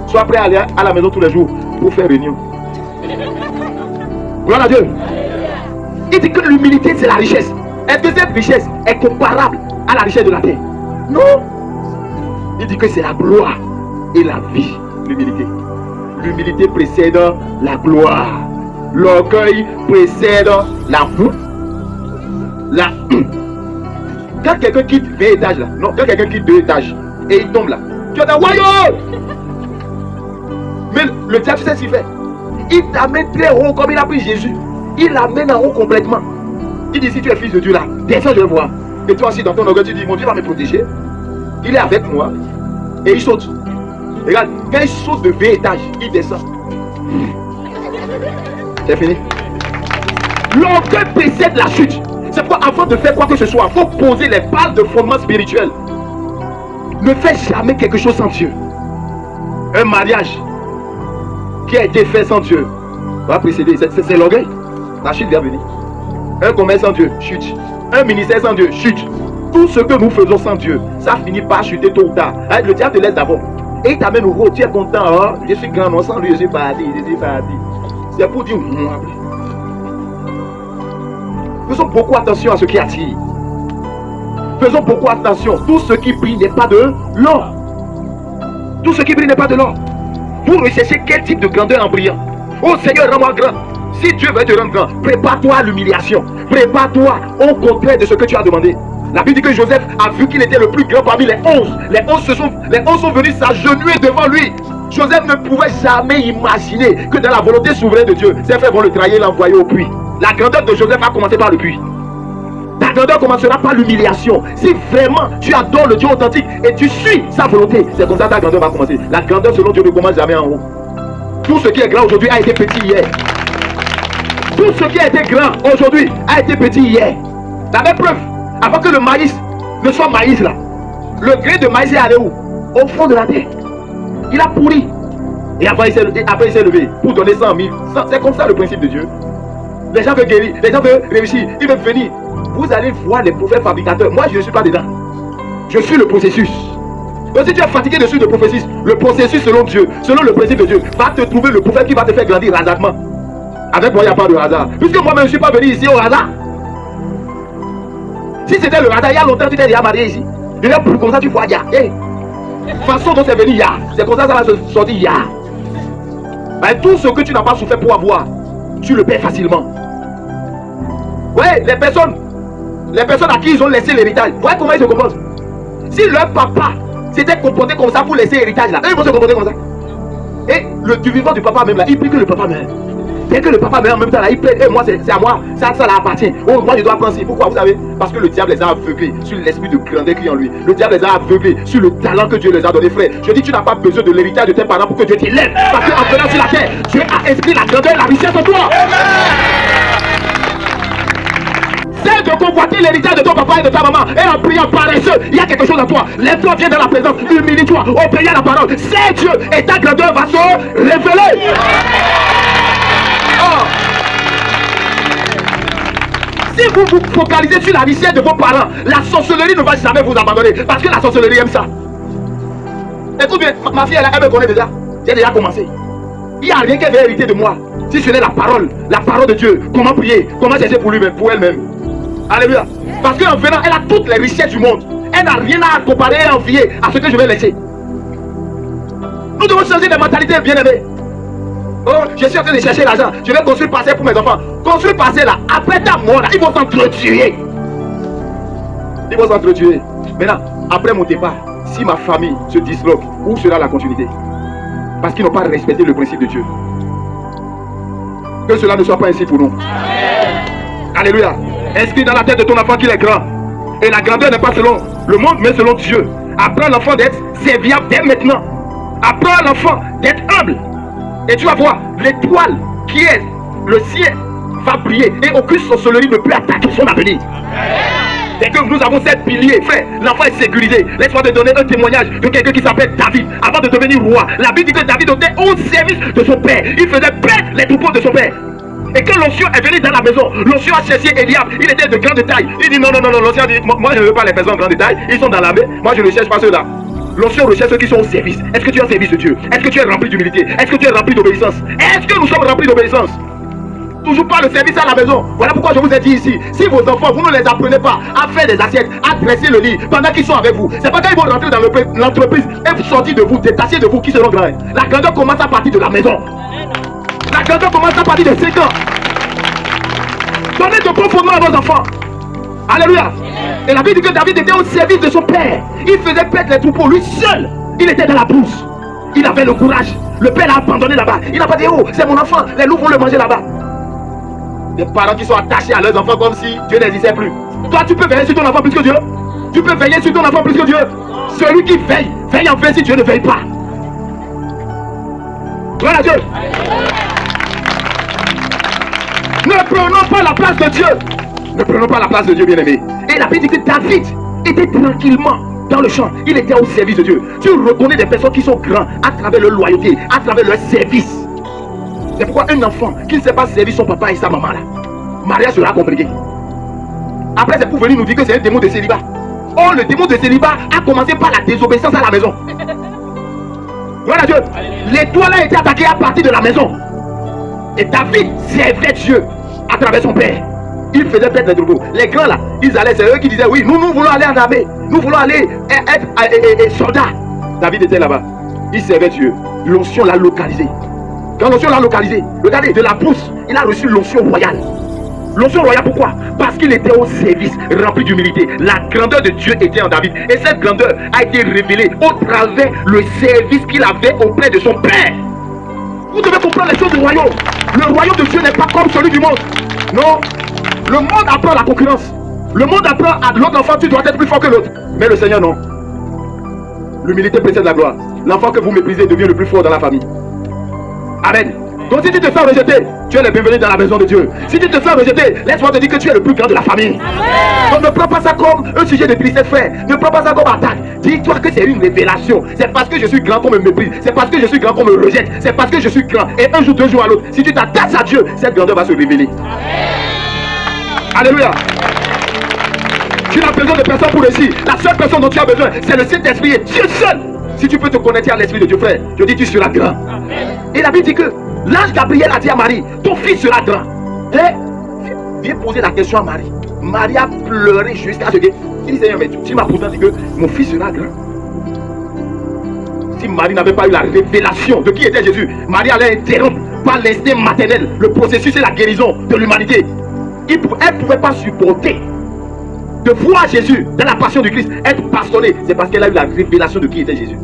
S1: Sois prêt à aller à la maison tous les jours pour faire réunion. Gloire à Dieu. Il dit que l'humilité c'est la richesse. Est-ce que cette richesse est comparable à la richesse de la terre? Non. Il dit que c'est la gloire et la vie, l'humilité. L'humilité précède la gloire. L'orgueil précède la honte. Quand quelqu'un quitte 20 étages là, non, quand quelqu'un quitte 2 étages et il tombe là, tu as dit voyons. Mais le diable sait ce qu'il fait. Il t'amène très haut comme il a pris Jésus. Il l'amène en haut complètement. Il dit si tu es fils de Dieu là, descends je vais voir. Et toi aussi dans ton orgueil tu dis mon Dieu va me protéger. Il est avec moi. Et il saute. Regarde, quand il saute de 20 étages, il descend. C'est fini. L'orgueil précède la chute. C'est pourquoi avant de faire quoi que ce soit, il faut poser les bases de fondement spirituel. Ne fais jamais quelque chose sans Dieu. Un mariage qui a été fait sans Dieu va précéder. C'est l'orgueil. La chute vient venir. Un commerce sans Dieu, chute. Un ministère sans Dieu, chute. Tout ce que nous faisons sans Dieu, ça finit par chuter tôt ou tard. Le diable te laisse d'abord. Et il t'amène au haut, tu es content. Oh, je suis grand, non, sans lui, je suis parti. C'est pour dire moi. Faisons beaucoup attention à ce qui attire. Faisons beaucoup attention. Tout ce qui brille n'est pas de l'or. Tout ce qui brille n'est pas de l'or. Vous recherchez quel type de grandeur en brillant? Oh Seigneur, rends-moi grand. Si Dieu veut te rendre grand, prépare-toi à l'humiliation. Prépare-toi au contraire de ce que tu as demandé. La Bible dit que Joseph a vu qu'il était le plus grand parmi les 11. Les 11 sont venus s'agenouiller devant lui. Joseph ne pouvait jamais imaginer que dans la volonté souveraine de Dieu, ses frères vont le trahir et l'envoyer au puits. La grandeur de Joseph a commencé par le puits. Ta grandeur commencera par l'humiliation. Si vraiment tu adores le Dieu authentique et tu suis sa volonté, c'est comme ça que ta grandeur va commencer. La grandeur selon Dieu ne commence jamais en haut. Tout ce qui est grand aujourd'hui a été petit hier. Tout ce qui a été grand aujourd'hui a été petit hier. La même preuve, avant que le maïs ne soit maïs là, le grain de maïs est allé où? Au fond de la terre. Il a pourri. Et après il s'est levé pour donner 100 000. C'est comme ça le principe de Dieu. Les gens veulent guérir, les gens veulent réussir, ils veulent venir. Vous allez voir les prophètes fabricateurs. Moi je ne suis pas dedans. Je suis le processus. Donc si tu es fatigué de suivre le processus selon Dieu, selon le principe de Dieu, va te trouver le prophète qui va te faire grandir hasardement. Avec moi, il n'y a pas de hasard. Puisque moi-même, je ne suis pas venu ici au hasard. Si c'était le hasard, il y a longtemps, tu t'es déjà marié ici. Déjà, plus comme ça, tu vois, il y a. Hey. Façon dont c'est venu, il y a. C'est comme ça, ça va se sortir, il y a. Mais tout ce que tu n'as pas souffert pour avoir, tu le perds facilement. Ouais, les personnes à qui ils ont laissé l'héritage, voyez comment ils se comportent. Si leur papa s'était comporté comme ça pour laisser l'héritage là, eux ils vont se comporter comme ça. Et du vivant du papa même là, il prie que le papa meurt. Dès que le papa meurt en même temps là, il plaît, moi c'est à moi, ça leur appartient. Oh, moi je dois prendre ci. Pourquoi vous savez? Parce que le diable les a aveuglés sur l'esprit de grandeur qui est en lui. Le diable les a aveuglés sur le talent que Dieu les a donné, frère. Je dis, tu n'as pas besoin de l'héritage de tes parents pour que Dieu t'élève. Parce qu'en venant sur la terre, Dieu a inscrit la grandeur et la richesse en toi. C'est de convoiter l'héritage de ton papa et de ta maman. Et en priant paresseux, il y a quelque chose en toi. Lève-toi, viens dans la présence, humilie-toi, obéis à la parole. C'est Dieu et ta grandeur va se révéler. Oh. Si vous vous focalisez sur la richesse de vos parents, la sorcellerie ne va jamais vous abandonner. Parce que la sorcellerie aime ça. Écoute bien, ma fille, elle me connaît déjà. J'ai déjà commencé. Il n'y a rien qu'elle veut hériter de moi. Si ce n'est la parole de Dieu. Comment prier, comment chercher pour lui-même, pour elle-même. Alléluia. Parce qu'en venant, elle a toutes les richesses du monde. Elle n'a rien à comparer et envier à ce que je vais laisser. Nous devons changer de mentalité, bien-aimés. Oh, je suis en train de chercher l'argent. Je vais construire parcelle pour mes enfants. Construire parcelle là, après ta mort là, ils vont s'entretuer. Ils vont s'entretuer. Maintenant, après mon départ, si ma famille se disloque, où sera la continuité? Parce qu'ils n'ont pas respecté le principe de Dieu. Que cela ne soit pas ainsi pour nous. Alléluia. Inscris dans la tête de ton enfant qu'il est grand. Et la grandeur n'est pas selon le monde, mais selon Dieu. Apprends l'enfant d'être serviable dès maintenant. Apprends l'enfant d'être humble. Et tu vas voir, l'étoile qui est le ciel va briller. Et aucune sorcellerie ne peut attaquer son avenir. Dès que nous avons 7 piliers, frère, l'enfant est sécurisé. Laisse-moi te donner un témoignage de quelqu'un qui s'appelle David. Avant de devenir roi, la Bible dit que David était au service de son père. Il faisait paître les troupeaux de son père. Et quand l'onction est venu dans la maison, l'onction a cherché Eliab. Il était de grande taille. Il dit non, l'onction dit, moi je ne veux pas les personnes de grande taille. Ils sont dans la main, moi je ne cherche pas ceux-là. L'onction recherche ceux qui sont au service. Est-ce que tu es au service de Dieu? Est-ce que tu es rempli d'humilité? Est-ce que tu es rempli d'obéissance? Est-ce que nous sommes remplis d'obéissance? Toujours pas le service à la maison. Voilà pourquoi je vous ai dit ici, si vos enfants, vous ne les apprenez pas à faire des assiettes, à dresser le lit pendant qu'ils sont avec vous, c'est pas quand ils vont rentrer dans l'entreprise et sortir de vous, détacher de vous, qui seront grands. La grandeur commence à partir de la maison. La grandeur commence à partir de 5 ans. Donnez de bons fondements à vos enfants. Alléluia. Et la Bible dit que David était au service de son père. Il faisait perdre les troupeaux, lui seul. Il était dans la brousse. Il avait le courage. Le père l'a abandonné là-bas. Il n'a pas dit, oh, c'est mon enfant, les loups vont le manger là-bas. Des parents qui sont attachés à leurs enfants comme si Dieu n'existait plus. Toi, tu peux veiller sur ton enfant plus que Dieu. Tu peux veiller sur ton enfant plus que Dieu. Celui qui veille, veille en vain si Dieu ne veille pas. Gloire à Dieu. Ne prenons pas la place de Dieu. Ne prenons pas la place de Dieu, bien-aimé. Et la Bible dit que David était tranquillement dans le champ. Il était au service de Dieu. Tu reconnais des personnes qui sont grands à travers leur loyauté, à travers leur service. C'est pourquoi un enfant qui ne sait pas servir son papa et sa maman là, mariage sera compliqué. Après, c'est pour venir nous dire que c'est un démon de célibat. Oh, le démon de célibat a commencé par la désobéissance à la maison. Voilà Dieu. L'étoile a été attaquée à partir de la maison. Et David servait Dieu à travers son père. Il faisait perdre les troupeaux. Les grands là, ils allaient, c'est eux qui disaient oui, nous voulons aller en armée. Nous voulons aller être soldats. David était là-bas. Il servait Dieu. L'onction l'a localisé. Quand l'onction l'a localisé, regardez, de la pousse, il a reçu l'onction royale. L'onction royale, pourquoi? Parce qu'il était au service, rempli d'humilité. La grandeur de Dieu était en David. Et cette grandeur a été révélée au travers le service qu'il avait auprès de son père. Vous devez comprendre les choses du royaume. Le royaume de Dieu n'est pas comme celui du monde. Non. Le monde apprend la concurrence. Le monde apprend à l'autre enfant, tu dois être plus fort que l'autre. Mais le Seigneur, non. L'humilité précède la gloire. L'enfant que vous méprisez devient le plus fort dans la famille. Amen. Donc si tu te fais rejeter, tu es le bienvenu dans la maison de Dieu. Si tu te fais rejeter, laisse-moi te dire que tu es le plus grand de la famille. Amen. Donc ne prends pas ça comme un sujet de tristesse, frère. Ne prends pas ça comme attaque. Dis-toi que c'est une révélation. C'est parce que je suis grand qu'on me méprise. C'est parce que je suis grand qu'on me rejette. C'est parce que je suis grand. Et un jour, 2 jours à l'autre, si tu t'attaches à Dieu, cette grandeur va se révéler. Amen. Alléluia. Tu n'as besoin de personne pour réussir. La seule personne dont tu as besoin, c'est le Saint-Esprit et Dieu seul. Si tu peux te connecter à l'Esprit de Dieu, frère, je dis tu seras grand. Et la Bible dit que l'ange Gabriel a dit à Marie, ton fils sera grand. Et viens poser la question à Marie. Marie a pleuré jusqu'à ce que... Il dit, Seigneur, mais tu m'as pourtant dit que mon fils sera grand. Si Marie n'avait pas eu la révélation de qui était Jésus, Marie allait interrompre par l'instinct maternel le processus et la guérison de l'humanité. Elle ne pouvait pas supporter de voir Jésus dans la passion du Christ être bastonné. C'est parce qu'elle a eu la révélation de qui était Jésus.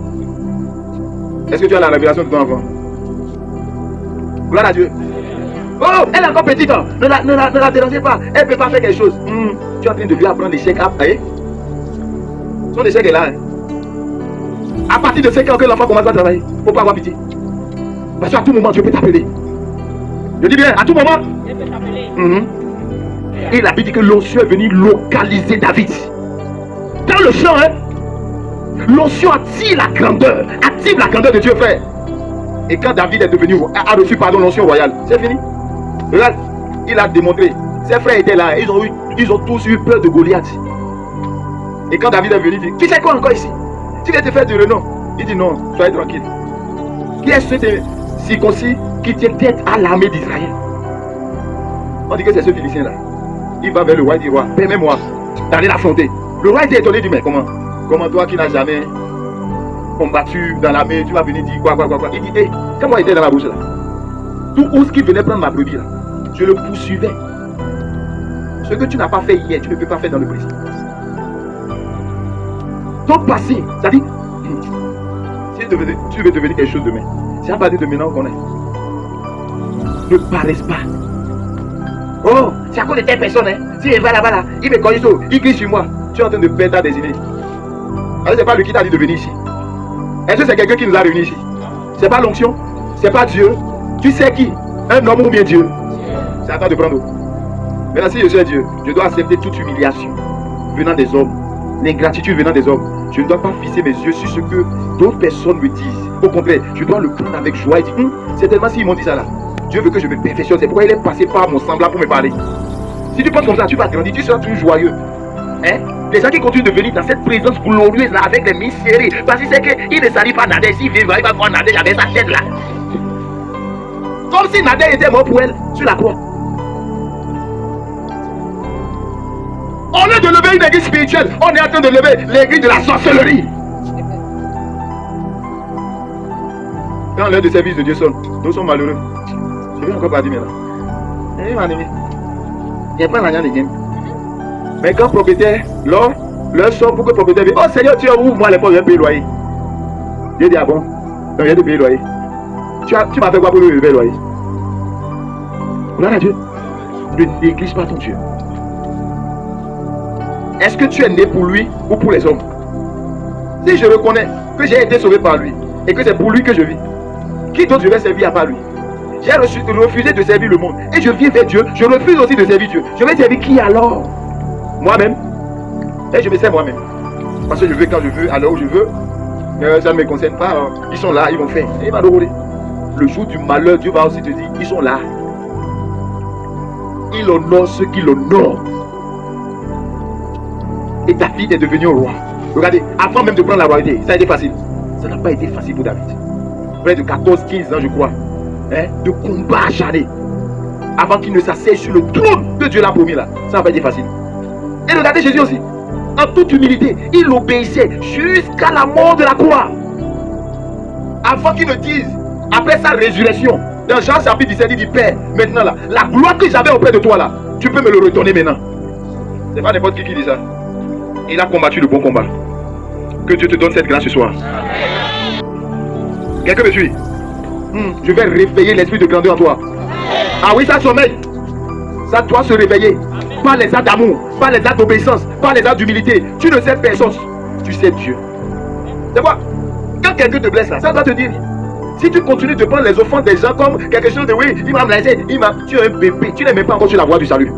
S1: Est-ce que tu as la révélation de ton enfant? Gloire à Dieu. Oh, elle est encore petite. Hein. Ne la dérangez pas. Elle ne peut pas faire quelque chose. Tu es en train de lui apprendre l'échec. Son échec est là. Hein. À partir de 5 ans que l'enfant commence à travailler, il ne faut pas avoir pitié. Parce qu'à tout moment, Dieu peut t'appeler. Je dis bien, à tout moment. Dieu peut t'appeler. Et la Bible dit que l'onction est venu localiser David. Dans le champ, hein, l'onction attire la grandeur. Active la grandeur de Dieu, frère. Et quand David est devenu, a reçu l'onction royale, c'est fini. Regarde, il a démontré. Ses frères étaient là, ils ont tous eu peur de Goliath. Et quand David est venu, il dit, qui c'est quoi encore ici? Tu viens te faire du renom? Il dit non, soyez tranquille. Qui est ce circoncis qui tient tête à l'armée d'Israël? On dit que c'est ce Philistin là. Il va vers le roi et dit, roi, permets-moi d'aller l'affronter. Le roi était étonné, il dit, mais comment toi qui n'as jamais combattu dans l'armée, tu vas venir dire quoi? Il dit, hé, quand moi j'étais dans la bouche là, tout ours qui venait prendre ma brebis là, je le poursuivais. Ce que tu n'as pas fait hier, tu ne peux pas faire dans le présent. Ton passé, ça dit, si tu veux devenir quelque chose demain, c'est à partir de maintenant qu'on est. Ne paraisse pas. Oh, c'est à cause de telle personne, hein. Si il va là-bas, là, il me connaît, il crie sur moi. Tu es en train de perdre ta destinée. Alors, c'est pas lui qui t'a dit de venir ici. Est-ce que c'est quelqu'un qui nous a réunis ici? C'est pas l'onction, c'est pas Dieu. Tu sais qui? Un homme ou bien Dieu? C'est à toi de prendre. Maintenant, si je suis Dieu, je dois accepter toute humiliation venant des hommes, l'ingratitude venant des hommes. Je ne dois pas fixer mes yeux sur ce que d'autres personnes me disent. Au contraire, je dois le prendre avec joie et dire, c'est tellement s'ils m'ont dit ça là. Dieu veut que je me perfectionne. C'est pourquoi il est passé par mon semblable pour me parler. Si tu penses comme ça, tu vas grandir, tu seras toujours joyeux. Hein? Les gens qui continuent de venir dans cette présence glorieuse là avec les mains serrées. Parce qu'il sait qu'il ne s'arrive pas à nader. S'il vient, il va voir nader avec sa tête là. Comme si Nader était mort pour elle sur la croix. Au lieu de lever une église spirituelle, on est en train de lever l'église de la sorcellerie. Quand l'heure de service de Dieu sonne, nous sommes malheureux. Je vais encore pas dire maintenant. Il m'a animé. Il n'y a pas l'argent de game. Mais quand propriétaire, l'heure sort pour que le propriétaire vienne. Oh Seigneur, tu ouvres moi les portes, je vais payer le loyer. Dieu dit, ah bon? Donc, je vais te payer le loyer. Tu m'as fait quoi pour le loyer? Gloire à Dieu. Ne néglige pas ton Dieu. Est-ce que tu es né pour lui ou pour les hommes? Si je reconnais que j'ai été sauvé par lui et que c'est pour lui que je vis, qui d'autre je vais servir à part lui? J'ai refusé de servir le monde et je viens vers Dieu. Je refuse aussi de servir Dieu. Je vais servir qui alors? Moi-même. Et je me sers moi-même. Parce que je veux quand je veux, à l'heure où je veux. Ça ne me concerne pas. Ils sont là, ils vont faire. Et il va rouler. Le jour du malheur, Dieu va aussi te dire, ils sont là. Il honore ceux qui l'honorent. Et David est devenu roi. Regardez, avant même de prendre la royauté, ça a été facile. Ça n'a pas été facile pour David. Près de 14-15 ans, je crois, de combat acharné. Avant qu'il ne s'asseye sur le trône que Dieu l'a promis là. Ça n'a pas été facile. Et regardez Jésus aussi. En toute humilité, il obéissait jusqu'à la mort de la croix. Avant qu'il ne dise, après sa résurrection, dans Jean chapitre 17, il dit, Père, maintenant là, la gloire que j'avais auprès de toi là, tu peux me le retourner maintenant. C'est pas n'importe qui dit ça. Il a combattu le bon combat. Que Dieu te donne cette grâce ce soir. Quelqu'un me suit? Je vais réveiller l'esprit de grandeur en toi. Ah oui, ça sommeille. Ça doit se réveiller. Pas les actes d'amour, pas les actes d'obéissance, pas les actes d'humilité. Tu ne sais personne. Tu sais Dieu. C'est quoi? Quand quelqu'un te blesse là, ça doit te dire. Si tu continues de prendre les offenses des gens comme quelque chose de oui, il m'a blessé, tu es un bébé, tu n'es même pas encore sur la voie du salut.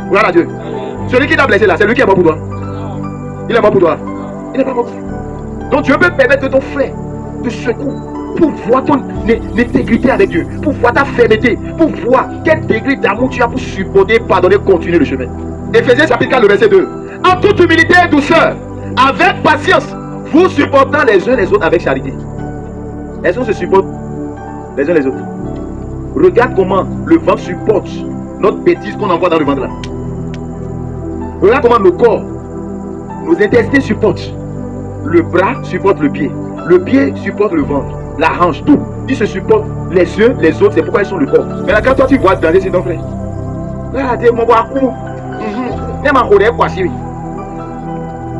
S1: Voilà à Dieu. Celui qui t'a blessé là, c'est lui qui est mort pour toi. Il est mort pour toi. Il n'est pas mort pour toi. Donc Dieu peut permettre que ton frère te secoue pour voir ton intégrité avec Dieu, pour voir ta fermeté, pour voir quel degré d'amour tu as pour supporter, pardonner, continuer le chemin. Éphésiens chapitre 4, le verset 2. En toute humilité et douceur, avec patience, vous supportant les uns les autres avec charité. Est-ce qu'on se supporte les uns les autres? Regarde comment le ventre supporte notre bêtise qu'on envoie dans le ventre là. Regarde comment nos corps, nos intestins supportent. Le bras supporte le pied supporte le ventre, la hanche, tout. Ils se supportent les uns les autres, c'est pourquoi ils sont le corps. Mais là, quand toi tu vois danger, c'est ton frère. Là, tu mon bois coup. Même en colère, quoi, si.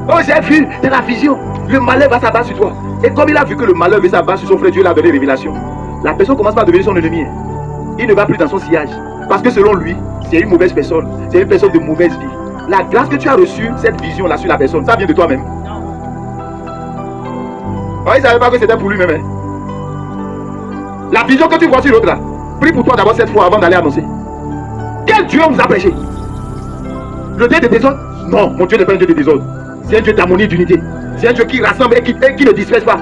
S1: Oh, j'ai vu dans la vision, le malheur va s'abattre sur toi. Et comme il a vu que le malheur va s'abattre sur son frère, Dieu l'a donné révélation. La personne commence par devenir son ennemi. Il ne va plus dans son sillage. Parce que selon lui, c'est une mauvaise personne. C'est une personne de mauvaise vie. La grâce que tu as reçue, cette vision-là sur la personne, ça vient de toi-même. Oh, il ne savait pas que c'était pour lui-même. Hein. La vision que tu vois sur l'autre là, prie pour toi d'abord cette fois avant d'aller annoncer. Quel Dieu vous a prêché? Le Dieu de désordre? Non, mon Dieu n'est pas un Dieu de désordre. C'est un Dieu d'harmonie et d'unité. C'est un Dieu qui rassemble et qui ne disperse pas.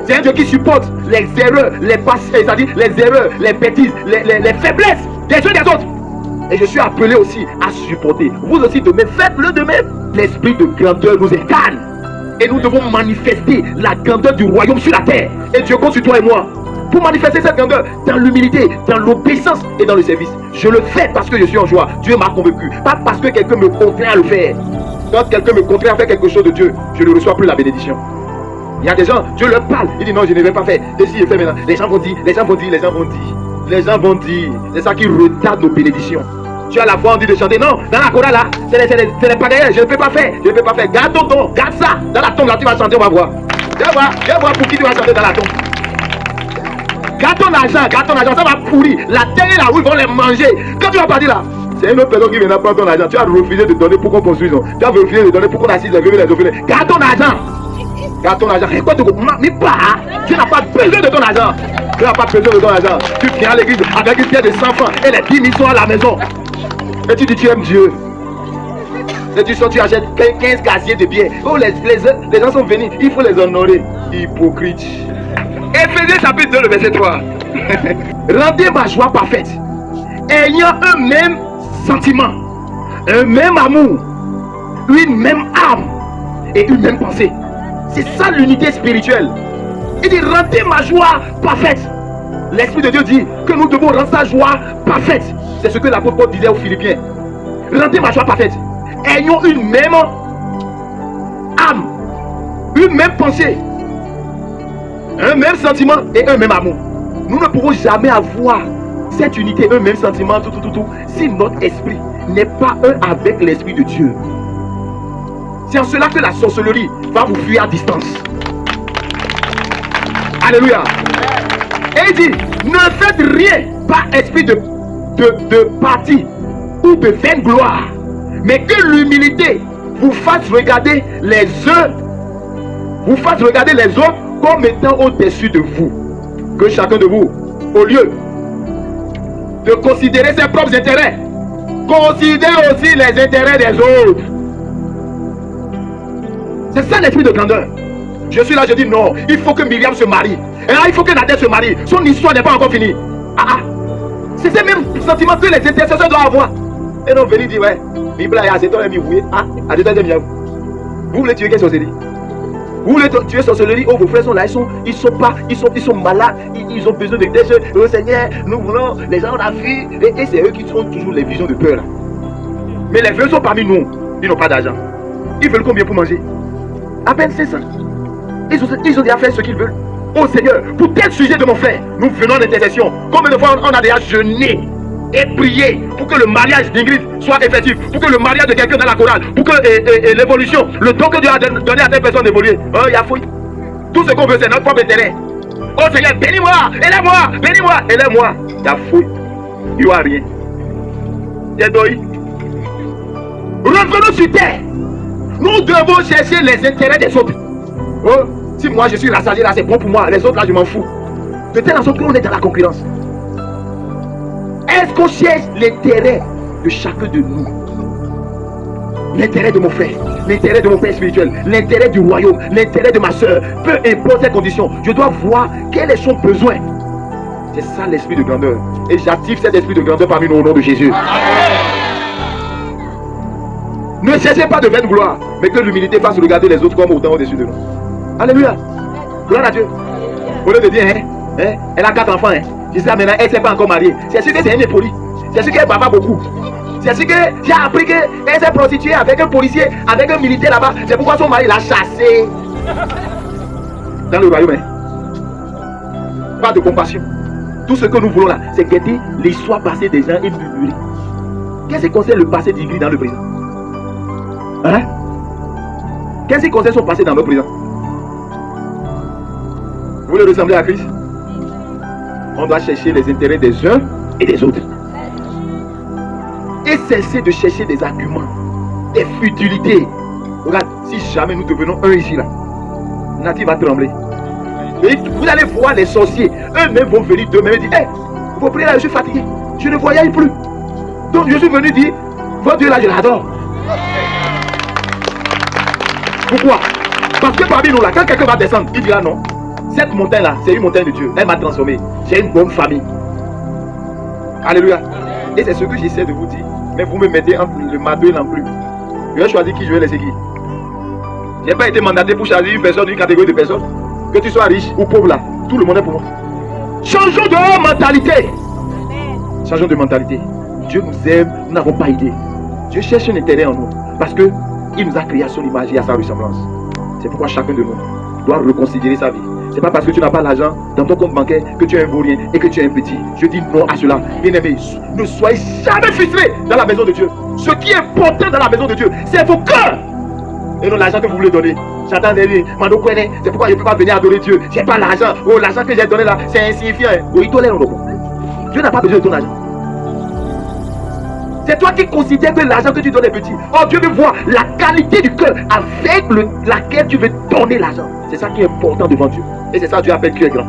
S1: C'est un Dieu qui supporte les erreurs, les passés, c'est-à-dire les erreurs, les bêtises, les faiblesses des uns des autres. Et je suis appelé aussi à supporter. Vous aussi de même, faites-le de même. L'esprit de grandeur nous incarne. Et nous devons manifester la grandeur du royaume sur la terre. Et Dieu compte sur toi et moi pour manifester cette grandeur dans l'humilité, dans l'obéissance et dans le service. Je le fais parce que je suis en joie. Dieu m'a convaincu. Pas parce que quelqu'un me contraint à le faire. Quand quelqu'un me contraint à faire quelque chose de Dieu, je ne reçois plus la bénédiction. Il y a des gens, Dieu leur parle. Il dit non, je ne vais pas faire. Et si je fais maintenant, les gens vont dire, les gens vont dire, les gens vont dire. Les gens vont dire. C'est ça qui retarde nos bénédictions. Tu as la voix, on dit de chanter. Non, dans la chorale là, c'est les pareils. Je ne peux pas faire. Je ne peux pas faire. Garde ton don, garde ça. Dans la tombe là, tu vas chanter, on va voir. Viens voir pour qui tu vas chanter dans la tombe. Garde ton argent, ça va pourrir. La terre là où ils vont les manger. Quand tu vas partir là, c'est une autre personne qui vient prendre ton argent. Tu as refusé de donner pour qu'on construise. Tu as refusé de donner pour qu'on assise les veuves et les orphelins. Garde ton argent. Garde ton argent. Mais pas. Tu n'as pas besoin de ton argent. Tu n'as pas besoin de ton argent. Tu viens à l'église avec une pièce de 100 francs et les 10 000 sont à la maison. Et tu dis tu aimes Dieu. Et tu sors, tu achètes 15 casiers de biens. Oh, les gens sont venus, il faut les honorer. Hypocrite. Éphésiens chapitre 2, le verset 3. Rendez ma joie parfaite, ayant un même sentiment, un même amour, une même âme et une même pensée. C'est ça l'unité spirituelle. Il dit rendez ma joie parfaite. L'Esprit de Dieu dit que nous devons rendre sa joie parfaite. C'est ce que l'apôtre Paul disait aux Philippiens. Rendez ma joie parfaite. Ayons une même âme, une même pensée, un même sentiment et un même amour. Nous ne pourrons jamais avoir cette unité, un même sentiment, tout, si notre esprit n'est pas un avec l'Esprit de Dieu. C'est en cela que la sorcellerie va vous fuir à distance. Alléluia. Et il dit, ne faites rien par esprit de parti ou de vaine gloire, mais que l'humilité vous fasse regarder les uns, les autres comme étant au-dessus de vous. Que chacun de vous, au lieu de considérer ses propres intérêts, considère aussi les intérêts des autres. C'est ça l'esprit de grandeur. Je suis là, je dis non, il faut que Myriam se marie. Et là, il faut que Nadège se marie. Son histoire n'est pas encore finie. C'est ce même sentiment que les intercesseurs doivent avoir. Et non, venez dire, ouais, Bible est assez tôt, vous voulez tuer quelle sorcellerie? Vous voulez tuer sorcellerie? Oh, vos frères sont là, ils sont malades, ils ont besoin de déchets. Oh Seigneur, nous voulons, les gens ont la vie. Et c'est eux qui ont toujours les visions de peur là. Mais les vœux sont parmi nous, ils n'ont pas d'argent. Ils veulent combien pour manger? À peine 500. Ils ont déjà fait ce qu'ils veulent. Oh Seigneur, pour tel sujet de mon frère, nous venons en intercession. Combien de fois on a déjà jeûné et prié pour que le mariage d'Ingrid soit effectif, pour que le mariage de quelqu'un dans la chorale, pour que l'évolution, le don que Dieu a donné à telle personne d'évoluer. Oh, il y a fouille. Tout ce qu'on veut, c'est notre propre intérêt. Oh Seigneur, bénis-moi, aide-moi, bénis-moi, aide-moi. Il y a fouille. Il n'y a rien. Il y a d'oï. Revenons sur terre. Nous devons chercher les intérêts des autres. Oh, si moi je suis rassasié là, c'est bon pour moi. Les autres là, je m'en fous. De telle sorte qu'on est dans la concurrence. Est-ce qu'on cherche l'intérêt de chacun de nous? L'intérêt de mon frère, l'intérêt de mon père spirituel, l'intérêt du royaume, l'intérêt de ma soeur. Peu importe ces conditions, je dois voir quel est son besoin. C'est ça l'esprit de grandeur. Et j'active cet esprit de grandeur parmi nous au nom de Jésus. Ne cherchez pas de vaine gloire, mais que l'humilité fasse regarder les autres comme autant au-dessus de nous. Alléluia. Gloire à Dieu. Au lieu de dire, elle a 4 enfants, jusqu'à maintenant, elle ne s'est pas encore mariée. C'est sûr que c'est un impoli. C'est sûr qu'elle bava beaucoup. C'est sûr que j'ai appris qu'elle s'est prostituée avec un policier, avec un militaire là-bas. C'est pourquoi son mari l'a chassée. Dans le royaume. Pas de compassion. Tout ce que nous voulons là, c'est guetter l'histoire passée des gens et murmurer. Qu'est-ce qui concerne le passé d'Igri dans le présent? Hein? Qu'est-ce qui concerne son passé dans le présent? Vous voulez ressembler à Christ? On doit chercher les intérêts des uns et des autres. Et cesser de chercher des arguments, des futilités. Regarde, si jamais nous devenons un ici là, Nati va trembler. Et vous allez voir les sorciers, eux-mêmes vont venir demain et dire, hé, vous priez là, je suis fatigué, je ne voyais plus. Donc je suis venu dire, votre Dieu là, je l'adore. Pourquoi? Parce que parmi nous là, quand quelqu'un va descendre, il dira non. Cette montagne là, c'est une montagne de Dieu. Elle m'a transformé. J'ai une bonne famille. Alléluia. Et c'est ce que j'essaie de vous dire. Mais vous me mettez entre le marteau et l'enclume. Je vais choisir qui je vais laisser qui. Je n'ai pas été mandaté pour choisir une personne, une catégorie de personnes. Que tu sois riche ou pauvre là, tout le monde est pour moi. Changeons de mentalité. Changeons de mentalité. Dieu nous aime, nous n'avons pas idée. Dieu cherche un intérêt en nous. Parce que il nous a créé à son image et à sa ressemblance. C'est pourquoi chacun de nous doit reconsidérer sa vie. C'est pas parce que tu n'as pas l'argent dans ton compte bancaire que tu es un vaurien et que tu es un petit. Je dis non à cela. Bien-aimés, ne soyez jamais frustrés dans la maison de Dieu. Ce qui est important dans la maison de Dieu, c'est vos cœurs. Et non l'argent que vous voulez donner. J'entends des lignes, c'est pourquoi je ne peux pas venir adorer Dieu. J'ai pas l'argent. Oh, l'argent que j'ai donné là, c'est insignifiant. Oh, il tolère. Dieu n'a pas besoin de ton argent. C'est toi qui considères que l'argent que tu donnes est petit. Oh, Dieu veut voir la qualité du cœur avec laquelle tu veux donner l'argent. C'est ça qui est important devant Dieu. Et c'est ça que Dieu appelle qui est grand.